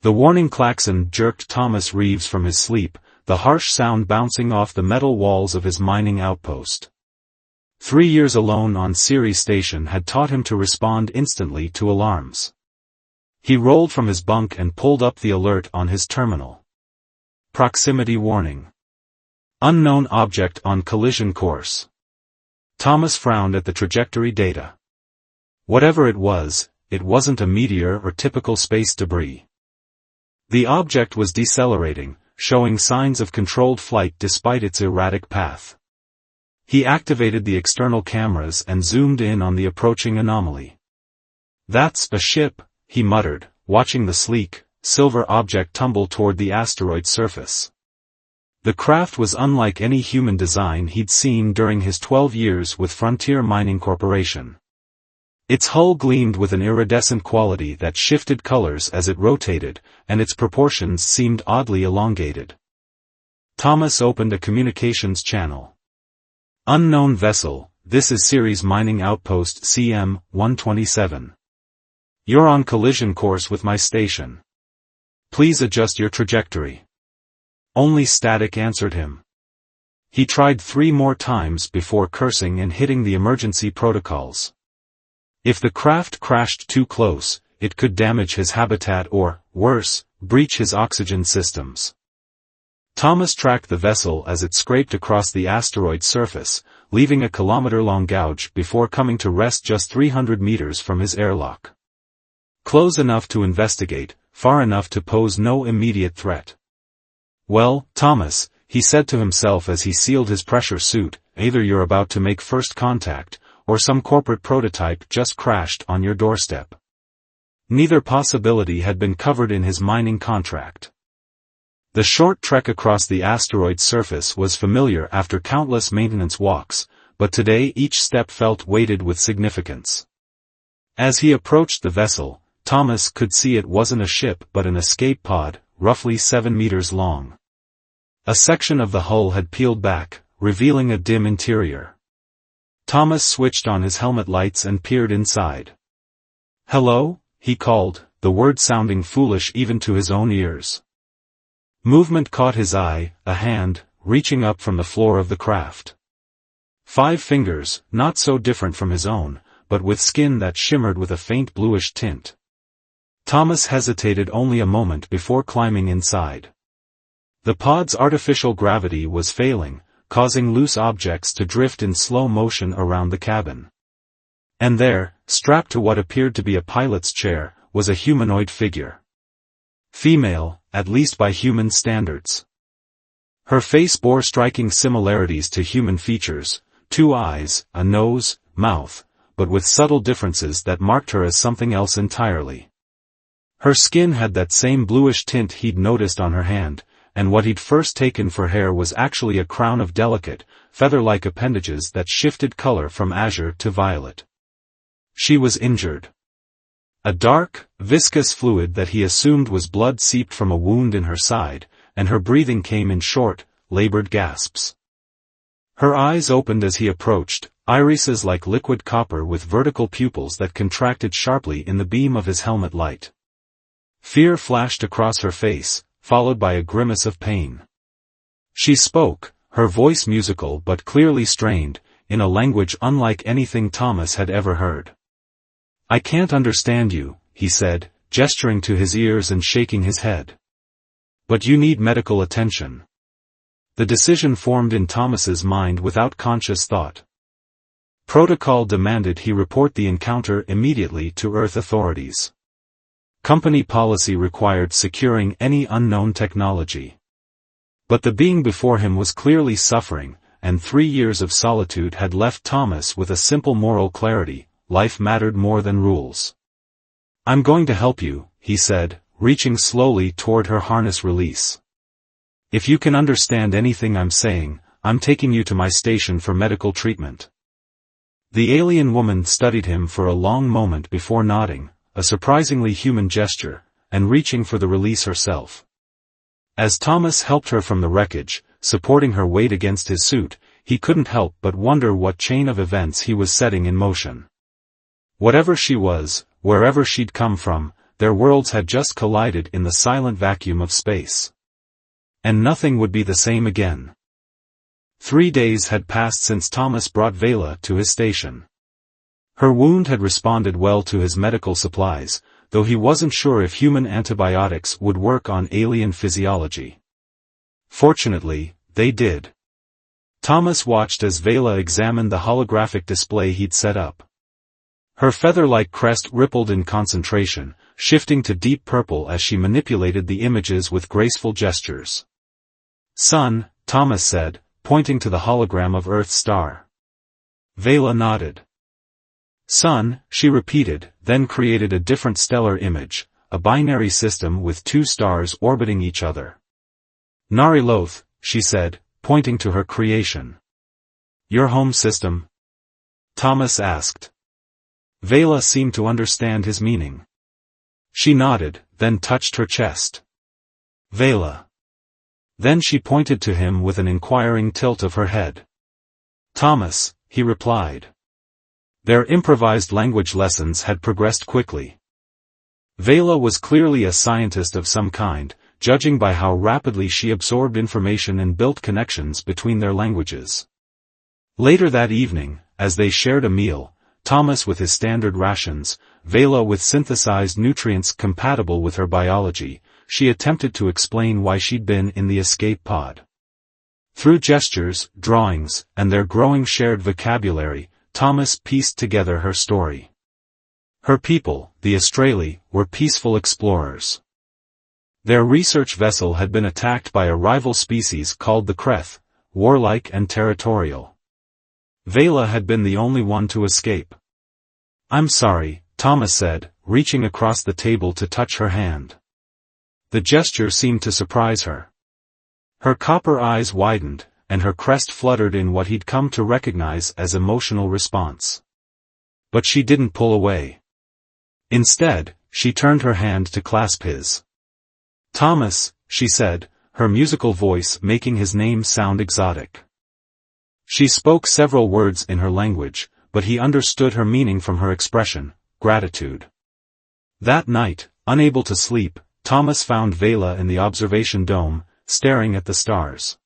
The warning klaxon jerked Thomas Reeves from his sleep, the harsh sound bouncing off the metal walls of his mining outpost. 3 years alone on Ceres Station had taught him to respond instantly to alarms. He rolled from his bunk and pulled up the alert on his terminal. Proximity warning. Unknown object on collision course. Thomas frowned at the trajectory data. Whatever it wasn't a meteor or typical space debris. The object was decelerating, showing signs of controlled flight despite its erratic path. He activated the external cameras and zoomed in on the approaching anomaly. "That's a ship," he muttered, watching the sleek, silver object tumble toward the asteroid's surface. The craft was unlike any human design he'd seen during his 12 years with Frontier Mining Corporation. Its hull gleamed with an iridescent quality that shifted colors as it rotated, and its proportions seemed oddly elongated. Thomas opened a communications channel. "Unknown vessel, this is Ceres Mining Outpost CM-127. You're on collision course with my station. Please adjust your trajectory." Only static answered him. He tried 3 more times before cursing and hitting the emergency protocols. If the craft crashed too close, it could damage his habitat or, worse, breach his oxygen systems. Thomas tracked the vessel as it scraped across the asteroid's surface, leaving a kilometer-long gouge before coming to rest just 300 meters from his airlock. Close enough to investigate, far enough to pose no immediate threat. "Well, Thomas," he said to himself as he sealed his pressure suit, "either you're about to make first contact, or some corporate prototype just crashed on your doorstep." Neither possibility had been covered in his mining contract. The short trek across the asteroid's surface was familiar after countless maintenance walks, but today each step felt weighted with significance. As he approached the vessel, Thomas could see it wasn't a ship but an escape pod, roughly 7 meters long. A section of the hull had peeled back, revealing a dim interior. Thomas switched on his helmet lights and peered inside. "Hello?" he called, the word sounding foolish even to his own ears. Movement caught his eye, a hand, reaching up from the floor of the craft. 5 fingers, not so different from his own, but with skin that shimmered with a faint bluish tint. Thomas hesitated only a moment before climbing inside. The pod's artificial gravity was failing, causing loose objects to drift in slow motion around the cabin. And there, strapped to what appeared to be a pilot's chair, was a humanoid figure. Female, at least by human standards. Her face bore striking similarities to human features, 2 eyes, a nose, mouth, but with subtle differences that marked her as something else entirely. Her skin had that same bluish tint he'd noticed on her hand, and what he'd first taken for hair was actually a crown of delicate, feather-like appendages that shifted color from azure to violet. She was injured. A dark, viscous fluid that he assumed was blood seeped from a wound in her side, and her breathing came in short, labored gasps. Her eyes opened as he approached, irises like liquid copper with vertical pupils that contracted sharply in the beam of his helmet light. Fear flashed across her face, followed by a grimace of pain. She spoke, her voice musical but clearly strained, in a language unlike anything Thomas had ever heard. "I can't understand you," he said, gesturing to his ears and shaking his head. "But you need medical attention." The decision formed in Thomas's mind without conscious thought. Protocol demanded he report the encounter immediately to Earth authorities. Company policy required securing any unknown technology. But the being before him was clearly suffering, and 3 years of solitude had left Thomas with a simple moral clarity: life mattered more than rules. "I'm going to help you," he said, reaching slowly toward her harness release. "If you can understand anything I'm saying, I'm taking you to my station for medical treatment." The alien woman studied him for a long moment before nodding, a surprisingly human gesture, and reaching for the release herself. As Thomas helped her from the wreckage, supporting her weight against his suit, he couldn't help but wonder what chain of events he was setting in motion. Whatever she was, wherever she'd come from, their worlds had just collided in the silent vacuum of space. And nothing would be the same again. 3 days had passed since Thomas brought Vela to his station. Her wound had responded well to his medical supplies, though he wasn't sure if human antibiotics would work on alien physiology. Fortunately, they did. Thomas watched as Vela examined the holographic display he'd set up. Her feather-like crest rippled in concentration, shifting to deep purple as she manipulated the images with graceful gestures. "Sun," Thomas said, pointing to the hologram of Earth's star. Vela nodded. "Sun," she repeated, then created a different stellar image, a binary system with 2 stars orbiting each other. "Nariloth," she said, pointing to her creation. "Your home system?" Thomas asked. Vela seemed to understand his meaning. She nodded, then touched her chest. "Vela." Then she pointed to him with an inquiring tilt of her head. "Thomas," he replied. Their improvised language lessons had progressed quickly. Vela was clearly a scientist of some kind, judging by how rapidly she absorbed information and built connections between their languages. Later that evening, as they shared a meal, Thomas with his standard rations, Vela with synthesized nutrients compatible with her biology, she attempted to explain why she'd been in the escape pod. Through gestures, drawings, and their growing shared vocabulary, Thomas pieced together her story. Her people, the Australi, were peaceful explorers. Their research vessel had been attacked by a rival species called the Kreth, warlike and territorial. Vela had been the only one to escape. "I'm sorry," Thomas said, reaching across the table to touch her hand. The gesture seemed to surprise her. Her copper eyes widened, and her crest fluttered in what he'd come to recognize as emotional response. But she didn't pull away. Instead, she turned her hand to clasp his. "Thomas," she said, her musical voice making his name sound exotic. She spoke several words in her language, but he understood her meaning from her expression, gratitude. That night, unable to sleep, Thomas found Vela in the observation dome, staring at the stars.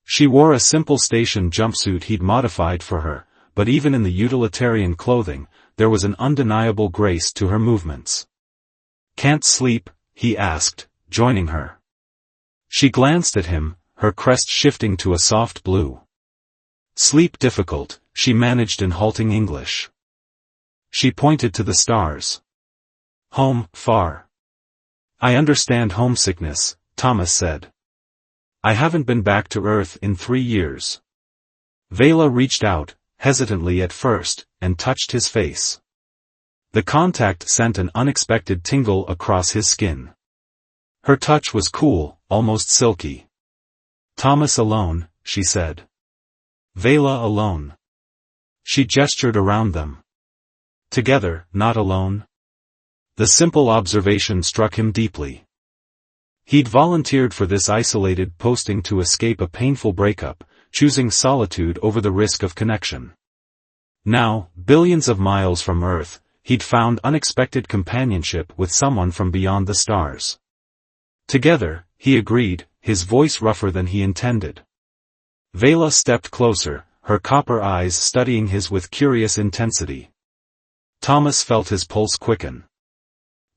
She wore a simple station jumpsuit he'd modified for her, but even in the utilitarian clothing, there was an undeniable grace to her movements. "Can't sleep?" he asked, joining her. She glanced at him, her crest shifting to a soft blue. "Sleep difficult," she managed in halting English. She pointed to the stars. "Home, far." "I understand homesickness," Thomas said. "I haven't been back to Earth in 3 years." Vela reached out, hesitantly at first, and touched his face. The contact sent an unexpected tingle across his skin. Her touch was cool, almost silky. "Thomas alone," she said. "Vela alone." She gestured around them. "Together, not alone?" The simple observation struck him deeply. He'd volunteered for this isolated posting to escape a painful breakup, choosing solitude over the risk of connection. Now, billions of miles from Earth, he'd found unexpected companionship with someone from beyond the stars. "Together," he agreed, his voice rougher than he intended. Vela stepped closer, her copper eyes studying his with curious intensity. Thomas felt his pulse quicken.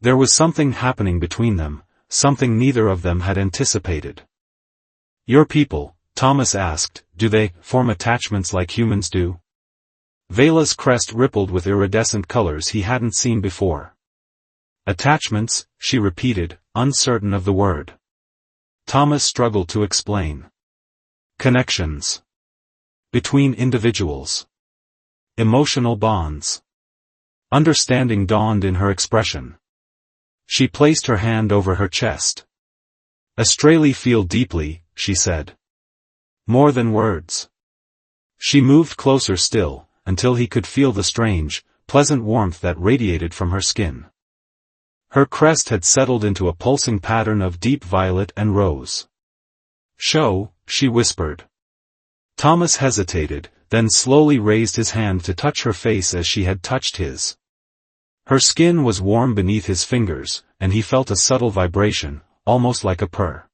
There was something happening between them, something neither of them had anticipated. "Your people," Thomas asked, "do they form attachments like humans do?" Vela's crest rippled with iridescent colors he hadn't seen before. "Attachments," she repeated, uncertain of the word. Thomas struggled to explain. "Connections. Between individuals. Emotional bonds." Understanding dawned in her expression. She placed her hand over her chest. "Australi feel deeply," she said. "More than words." She moved closer still, until he could feel the strange, pleasant warmth that radiated from her skin. Her crest had settled into a pulsing pattern of deep violet and rose. "Show," she whispered. Thomas hesitated, then slowly raised his hand to touch her face as she had touched his. Her skin was warm beneath his fingers, and he felt a subtle vibration, almost like a purr.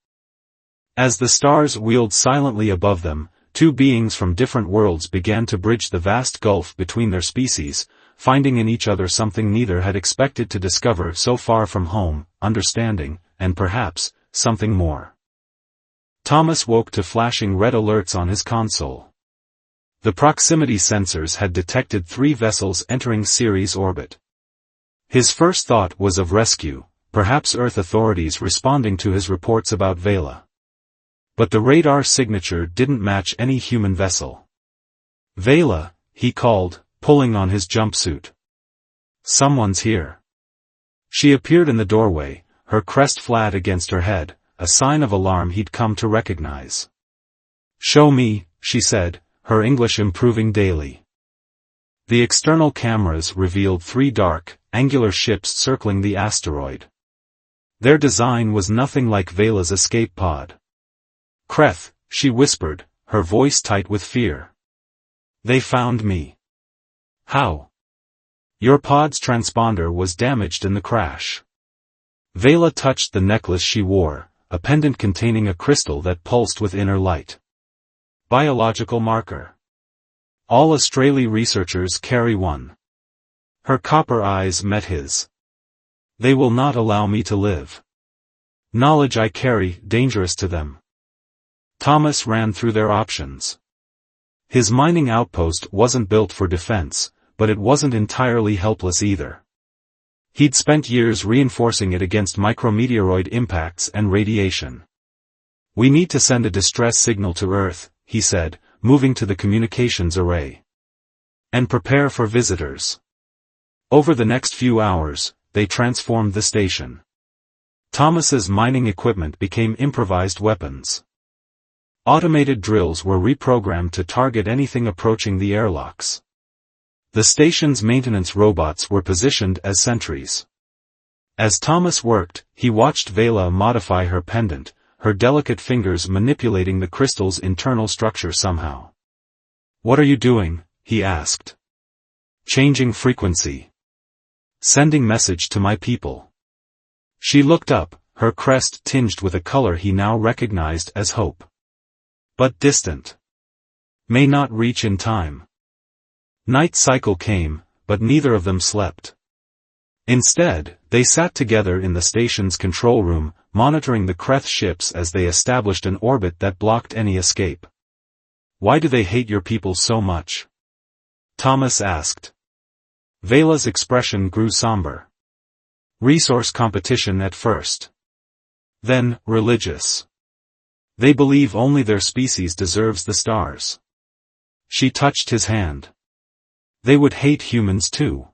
As the stars wheeled silently above them, two beings from different worlds began to bridge the vast gulf between their species, finding in each other something neither had expected to discover so far from home, understanding, and perhaps, something more. Thomas woke to flashing red alerts on his console. The proximity sensors had detected 3 vessels entering Ceres orbit. His first thought was of rescue, perhaps Earth authorities responding to his reports about Vela. But the radar signature didn't match any human vessel. "Vela," he called, pulling on his jumpsuit. "Someone's here." She appeared in the doorway, her crest flat against her head, a sign of alarm he'd come to recognize. "Show me," she said, her English improving daily. The external cameras revealed 3 dark, angular ships circling the asteroid. Their design was nothing like Vela's escape pod. "Kreth," she whispered, her voice tight with fear. "They found me." "How?" "Your pod's transponder was damaged in the crash." Vela touched the necklace she wore, a pendant containing a crystal that pulsed with inner light. "Biological marker. All Australia researchers carry one." Her copper eyes met his. "They will not allow me to live. Knowledge I carry, dangerous to them." Thomas ran through their options. His mining outpost wasn't built for defense, but it wasn't entirely helpless either. He'd spent years reinforcing it against micrometeoroid impacts and radiation. "We need to send a distress signal to Earth," he said, moving to the communications array. "And prepare for visitors." Over the next few hours, they transformed the station. Thomas's mining equipment became improvised weapons. Automated drills were reprogrammed to target anything approaching the airlocks. The station's maintenance robots were positioned as sentries. As Thomas worked, he watched Vela modify her pendant, her delicate fingers manipulating the crystal's internal structure somehow. "What are you doing?" he asked. "Changing frequency. Sending message to my people." She looked up, her crest tinged with a color he now recognized as hope. But distant. May not reach in time. Night cycle came, but neither of them slept. Instead, they sat together in the station's control room, monitoring the Kreth ships as they established an orbit that blocked any escape. "Why do they hate your people so much?" Thomas asked. Vela's expression grew somber. "Resource competition at first. Then, religious. They believe only their species deserves the stars." She touched his hand. "They would hate humans too."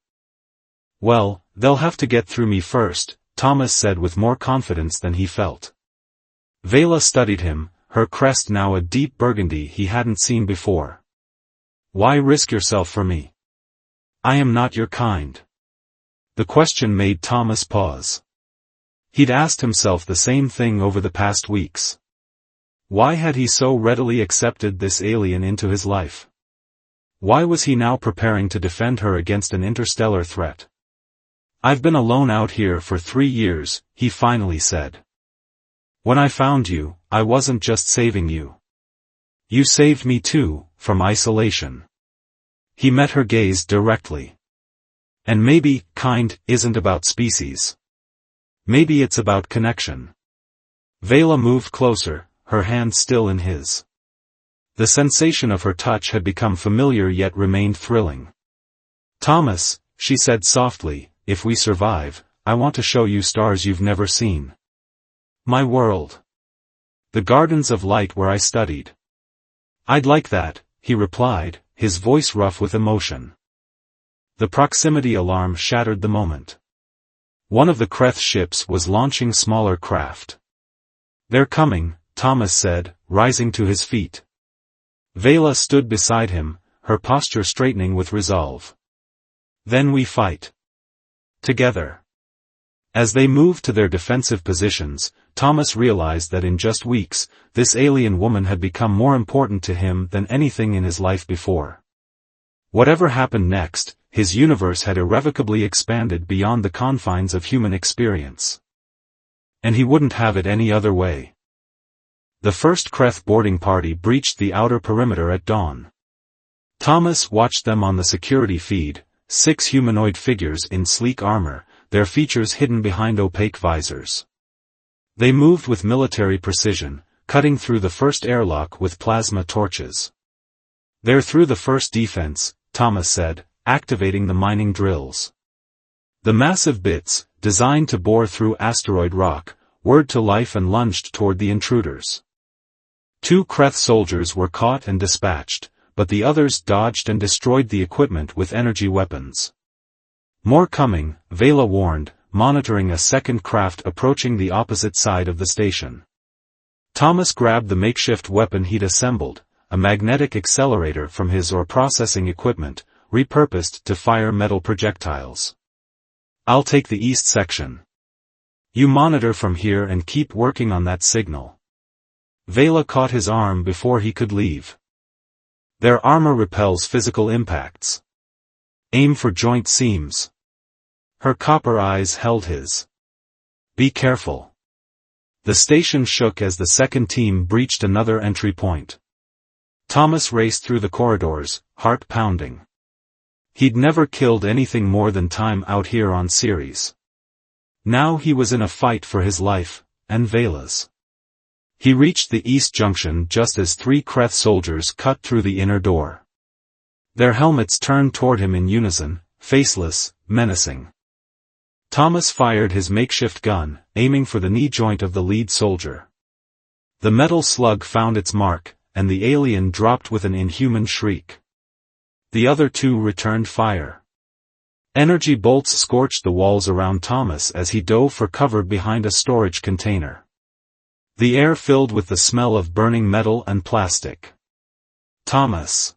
"Well, they'll have to get through me first," Thomas said with more confidence than he felt. Vela studied him, her crest now a deep burgundy he hadn't seen before. "Why risk yourself for me? I am not your kind." The question made Thomas pause. He'd asked himself the same thing over the past weeks. Why had he so readily accepted this alien into his life? Why was he now preparing to defend her against an interstellar threat? "I've been alone out here for 3 years, he finally said. "When I found you, I wasn't just saving you. You saved me too, from isolation." He met her gaze directly. "And maybe, kind, isn't about species. Maybe it's about connection." Vela moved closer, her hand still in his. The sensation of her touch had become familiar yet remained thrilling. "Thomas," she said softly, "if we survive, I want to show you stars you've never seen. My world. The gardens of light where I studied." "I'd like that," he replied, his voice rough with emotion. The proximity alarm shattered the moment. One of the Kreth ships was launching smaller craft. "They're coming," Thomas said, rising to his feet. Vela stood beside him, her posture straightening with resolve. "Then we fight. Together." As they moved to their defensive positions, Thomas realized that in just weeks, this alien woman had become more important to him than anything in his life before. Whatever happened next, his universe had irrevocably expanded beyond the confines of human experience. And he wouldn't have it any other way. The first Kreth boarding party breached the outer perimeter at dawn. Thomas watched them on the security feed, 6 humanoid figures in sleek armor, their features hidden behind opaque visors. They moved with military precision, cutting through the first airlock with plasma torches. "They're through the first defense," Thomas said, activating the mining drills. The massive bits, designed to bore through asteroid rock, whirred to life and lunged toward the intruders. 2 Kreth soldiers were caught and dispatched, but the others dodged and destroyed the equipment with energy weapons. "More coming," Vela warned, monitoring a second craft approaching the opposite side of the station. Thomas grabbed the makeshift weapon he'd assembled, a magnetic accelerator from his processing equipment, repurposed to fire metal projectiles. "I'll take the east section. You monitor from here and keep working on that signal." Vela caught his arm before he could leave. "Their armor repels physical impacts. Aim for joint seams." Her copper eyes held his. "Be careful." The station shook as the second team breached another entry point. Thomas raced through the corridors, heart pounding. He'd never killed anything more than time out here on Ceres. Now he was in a fight for his life, and Vela's. He reached the east junction just as 3 Kreth soldiers cut through the inner door. Their helmets turned toward him in unison, faceless, menacing. Thomas fired his makeshift gun, aiming for the knee joint of the lead soldier. The metal slug found its mark, and the alien dropped with an inhuman shriek. The other 2 returned fire. Energy bolts scorched the walls around Thomas as he dove for cover behind a storage container. The air filled with the smell of burning metal and plastic. "Thomas."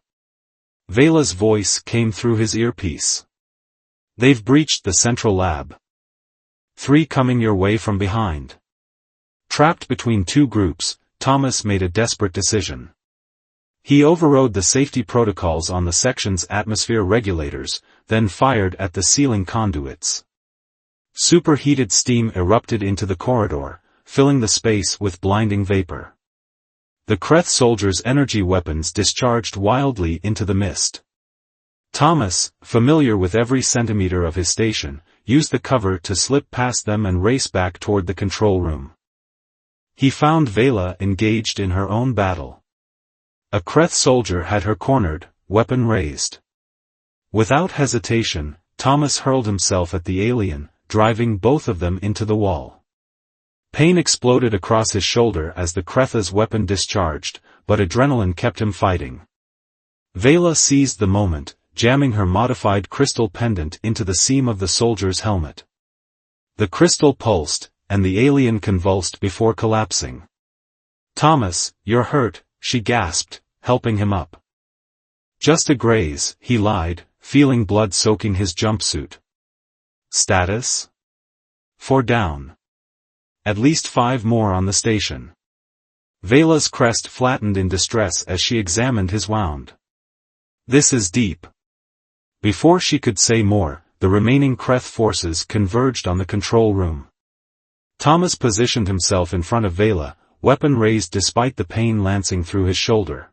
Vela's voice came through his earpiece. "They've breached the central lab. 3 coming your way from behind." Trapped between 2 groups, Thomas made a desperate decision. He overrode the safety protocols on the section's atmosphere regulators, then fired at the ceiling conduits. Superheated steam erupted into the corridor, filling the space with blinding vapor. The Kreth soldiers' energy weapons discharged wildly into the mist. Thomas, familiar with every centimeter of his station, used the cover to slip past them and race back toward the control room. He found Vela engaged in her own battle. A Kreth soldier had her cornered, weapon raised. Without hesitation, Thomas hurled himself at the alien, driving both of them into the wall. Pain exploded across his shoulder as the Kretha's weapon discharged, but adrenaline kept him fighting. Vela seized the moment, jamming her modified crystal pendant into the seam of the soldier's helmet. The crystal pulsed, and the alien convulsed before collapsing. "Thomas, you're hurt," she gasped, helping him up. "Just a graze," he lied, feeling blood soaking his jumpsuit. "Status?" "4 down. At least 5 more on the station." Vela's crest flattened in distress as she examined his wound. "This is deep." Before she could say more, the remaining Kreth forces converged on the control room. Thomas positioned himself in front of Vela, weapon raised despite the pain lancing through his shoulder.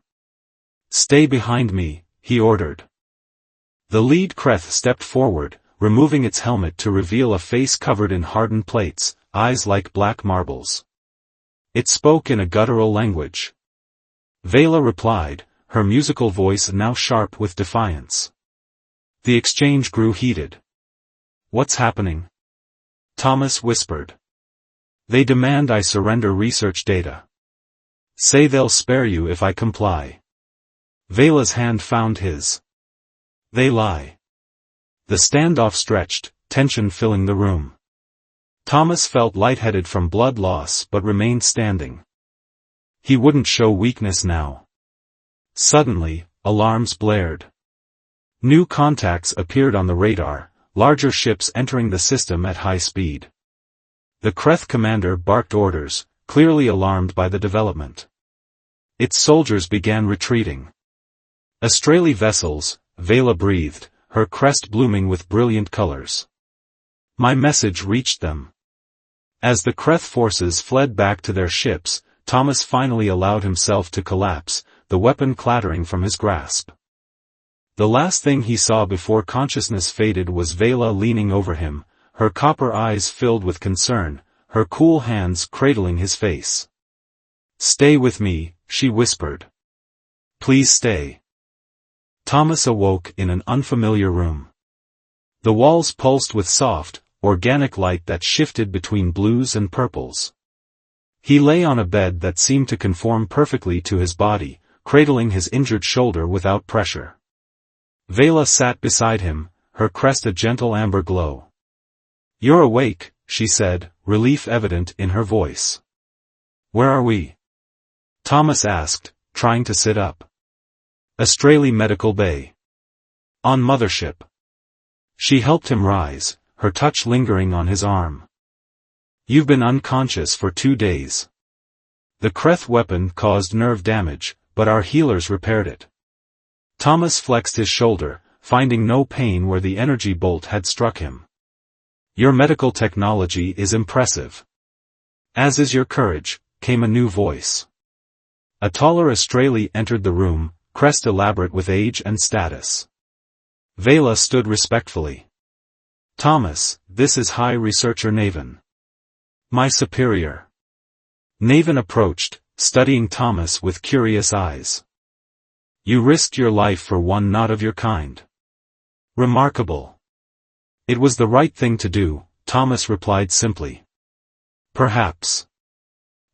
"Stay behind me," he ordered. The lead Kreth stepped forward, removing its helmet to reveal a face covered in hardened plates, eyes like black marbles. It spoke in a guttural language. Vela replied, her musical voice now sharp with defiance. The exchange grew heated. "What's happening?" Thomas whispered. "They demand I surrender research data. Say they'll spare you if I comply." Vela's hand found his. "They lie." The standoff stretched, tension filling the room. Thomas felt lightheaded from blood loss but remained standing. He wouldn't show weakness now. Suddenly, alarms blared. New contacts appeared on the radar, larger ships entering the system at high speed. The Kreth commander barked orders, clearly alarmed by the development. Its soldiers began retreating. "Australi vessels," Vela breathed, her crest blooming with brilliant colors. My message reached them. As the Kreth forces fled back to their ships, Thomas finally allowed himself to collapse, the weapon clattering from his grasp. The last thing he saw before consciousness faded was Vela leaning over him, her copper eyes filled with concern, her cool hands cradling his face. "Stay with me," she whispered. "Please stay." Thomas awoke in an unfamiliar room. The walls pulsed with soft, organic light that shifted between blues and purples. He lay on a bed that seemed to conform perfectly to his body, cradling his injured shoulder without pressure. Vela sat beside him, her crest a gentle amber glow. "You're awake," she said, relief evident in her voice. "Where are we?" Thomas asked, trying to sit up. "Australia Medical Bay. On Mothership." She helped him rise, her touch lingering on his arm. "You've been unconscious for 2 days. The Kreth weapon caused nerve damage, but our healers repaired it." Thomas flexed his shoulder, finding no pain where the energy bolt had struck him. "Your medical technology is impressive. As is your courage," came a new voice. A taller Australia entered the room, crest elaborate with age and status. Vela stood respectfully. "Thomas, this is High Researcher Naven. My superior." Naven approached, studying Thomas with curious eyes. "You risked your life for one not of your kind. Remarkable." "It was the right thing to do," Thomas replied simply. "Perhaps."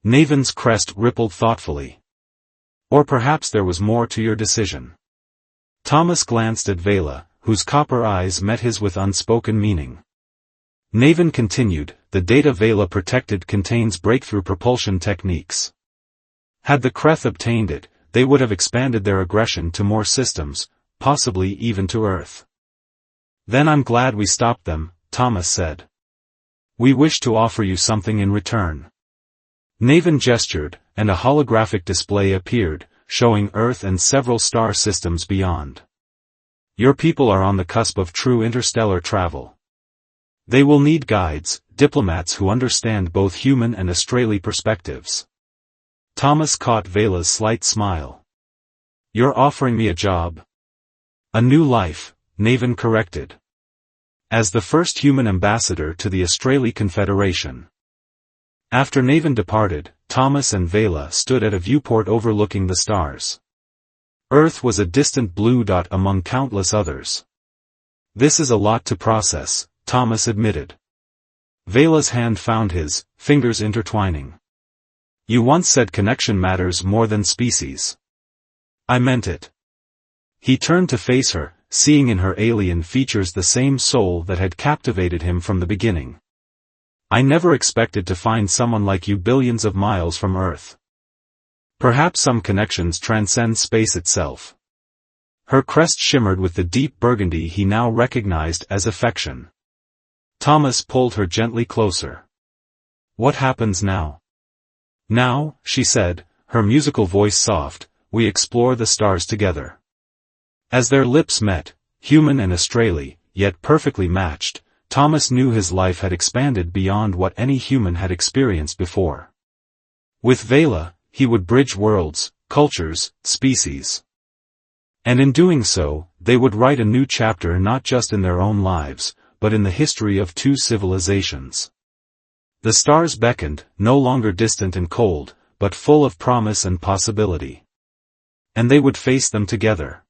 Naven's crest rippled thoughtfully. "Or perhaps there was more to your decision." Thomas glanced at Vela, whose copper eyes met his with unspoken meaning. Naven continued, "The data Vela protected contains breakthrough propulsion techniques. Had the Kreth obtained it, they would have expanded their aggression to more systems, possibly even to Earth." "Then I'm glad we stopped them," Thomas said. "We wish to offer you something in return." Naven gestured, and a holographic display appeared, showing Earth and several star systems beyond. "Your people are on the cusp of true interstellar travel. They will need guides, diplomats who understand both human and Australian perspectives." Thomas caught Vela's slight smile. "You're offering me a job?" "A new life," Naven corrected. "As the first human ambassador to the Australia Confederation." After Naven departed, Thomas and Vela stood at a viewport overlooking the stars. Earth was a distant blue dot among countless others. "This is a lot to process," Thomas admitted. Vela's hand found his, fingers intertwining. "You once said connection matters more than species." "I meant it." He turned to face her, seeing in her alien features the same soul that had captivated him from the beginning. "I never expected to find someone like you billions of miles from Earth. Perhaps some connections transcend space itself." Her crest shimmered with the deep burgundy he now recognized as affection. Thomas pulled her gently closer. "What happens now?" "Now," she said, her musical voice soft, "we explore the stars together." As their lips met, human and Australian, yet perfectly matched, Thomas knew his life had expanded beyond what any human had experienced before. With Vela, he would bridge worlds, cultures, species. And in doing so, they would write a new chapter not just in their own lives, but in the history of two civilizations. The stars beckoned, no longer distant and cold, but full of promise and possibility. And they would face them together.